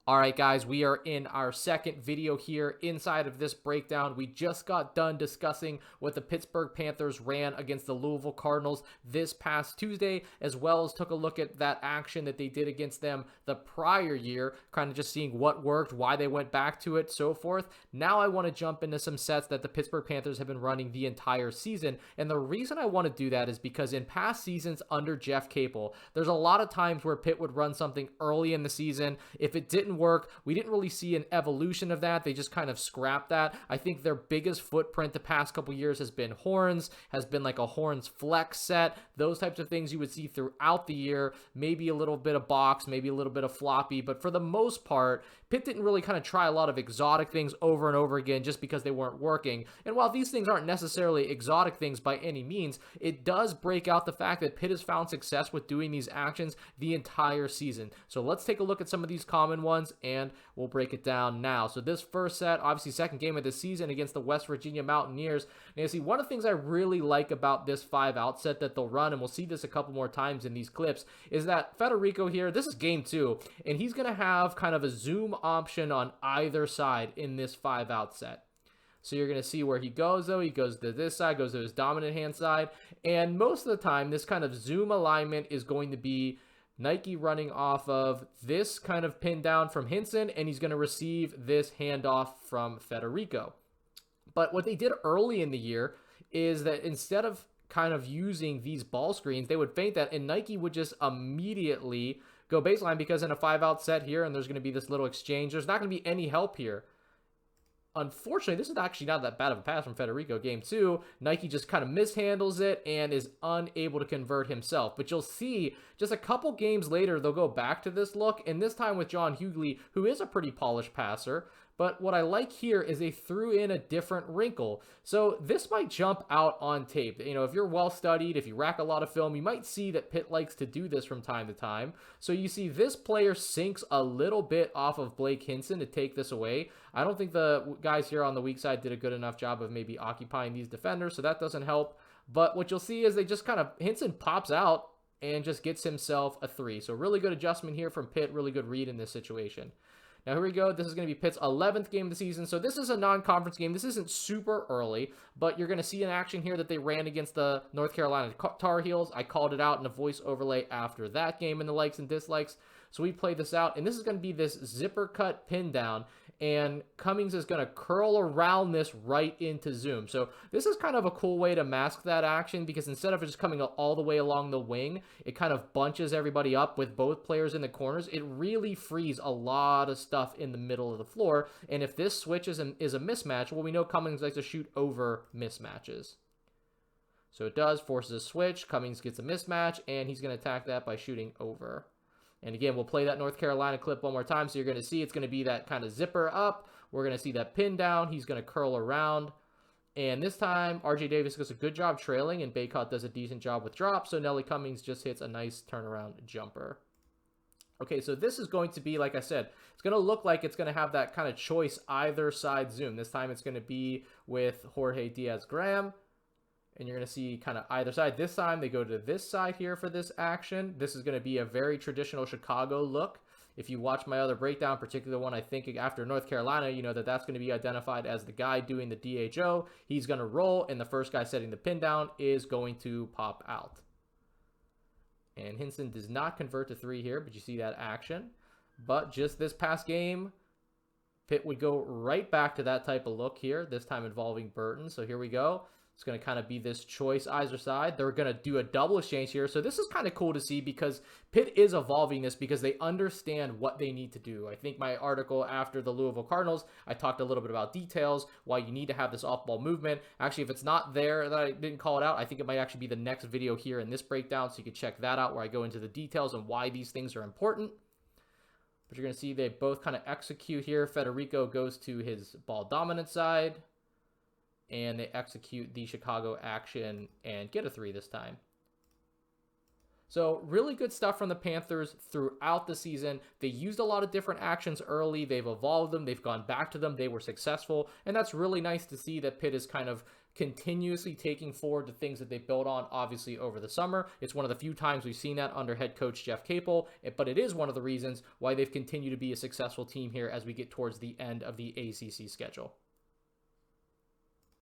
All right, guys, we are in our second video here inside of this breakdown. We just got done discussing what the Pittsburgh Panthers ran against the Louisville Cardinals this past Tuesday, as well as took a look at that action that they did against them the prior year, kind of just seeing what worked, why they went back to it, so forth. Now I want to jump into some sets that the Pittsburgh Panthers have been running the entire season, and the reason I want to do that is because in past seasons under Jeff Capel, there's a lot of times where Pitt would run something early in the season. If it didn't work, we didn't really see an evolution of that. They just kind of scrapped that. I think their biggest footprint the past couple years has been horns, has been like a horns flex set, those types of things you would see throughout the year, maybe a little bit of box, maybe a little bit of floppy, but for the most part, Pitt didn't really kind of try a lot of exotic things over and over again just because they weren't working. And while these things aren't necessarily exotic things by any means, it does break out the fact that Pitt has found success with doing these actions the entire season. So let's take a look at some of these common ones and we'll break it down now. So this first set, obviously second game of the season against the West Virginia Mountaineers. Now you see, one of the things I really like about this 5-out set that they'll run, and we'll see this a couple more times in these clips, is that Federico here, this is game 2, and he's going to have kind of a zoom option on either side in this 5-out set. So you're going to see where he goes, though. He goes to this side, goes to his dominant hand side, and most of the time, this kind of zoom alignment is going to be Nike running off of this kind of pin down from Hinson, and he's going to receive this handoff from Federico. But what they did early in the year is that instead of kind of using these ball screens, they would feint that, and Nike would just immediately go baseline, because in a 5-out set here, and there's going to be this little exchange, there's not going to be any help here. Unfortunately, this is actually not that bad of a pass from Federico. Game 2, Nike just kind of mishandles it and is unable to convert himself. But you'll see just a couple games later, they'll go back to this look, and this time with John Hughley, who is a pretty polished passer. But what I like here is they threw in a different wrinkle. So this might jump out on tape. You know, if you're well studied, if you rack a lot of film, you might see that Pitt likes to do this from time to time. So you see this player sinks a little bit off of Blake Hinson to take this away. I don't think the guys here on the weak side did a good enough job of maybe occupying these defenders, so that doesn't help. But what you'll see is they just kind of, Hinson pops out and just gets himself a 3. So really good adjustment here from Pitt, really good read in this situation. Now, here we go. This is going to be Pitt's 11th game of the season. So this is a non-conference game. This isn't super early, but you're going to see an action here that they ran against the North Carolina Tar Heels. I called it out in a voice overlay after that game in the likes and dislikes. So we played this out, and this is going to be this zipper cut pin down, and Cummings is going to curl around this right into zoom. So this is kind of a cool way to mask that action, because instead of just coming all the way along the wing, it kind of bunches everybody up with both players in the corners. It really frees a lot of stuff in the middle of the floor, and if this switch is a mismatch, well, we know Cummings likes to shoot over mismatches. So it does, forces a switch, Cummings gets a mismatch, and he's going to attack that by shooting over. And again, we'll play that North Carolina clip one more time, so you're going to see it's going to be that kind of zipper up. We're going to see that pin down. He's going to curl around. And this time, RJ Davis does a good job trailing, and Baycott does a decent job with drop, so Nelly Cummings just hits a nice turnaround jumper. Okay, so this is going to be, like I said, it's going to look like it's going to have that kind of choice either side zoom. This time it's going to be with Jorge Diaz-Graham. And you're going to see kind of either side. This time they go to this side here for this action. This is going to be a very traditional Chicago look. If you watch my other breakdown, particularly one I think after North Carolina, you know that that's going to be identified as the guy doing the DHO. He's going to roll, and the first guy setting the pin down is going to pop out. And Hinson does not convert to 3 here, but you see that action. But just this past game, Pitt would go right back to that type of look here, this time involving Burton. So here we go. It's going to kind of be this choice either side. They're going to do a double exchange here. So this is kind of cool to see, because Pitt is evolving this because they understand what they need to do. I think my article after the Louisville Cardinals, I talked a little bit about details, why you need to have this off-ball movement. Actually, if it's not there that I didn't call it out, I think it might actually be the next video here in this breakdown. So you can check that out where I go into the details and why these things are important. But you're going to see they both kind of execute here. Federico goes to his ball dominant side, and they execute the Chicago action and get a 3 this time. So, really good stuff from the Panthers throughout the season. They used a lot of different actions early. They've evolved them. They've gone back to them. They were successful. And that's really nice to see that Pitt is kind of continuously taking forward the things that they built on, obviously, over the summer. It's one of the few times we've seen that under head coach Jeff Capel, but it is one of the reasons why they've continued to be a successful team here as we get towards the end of the ACC schedule.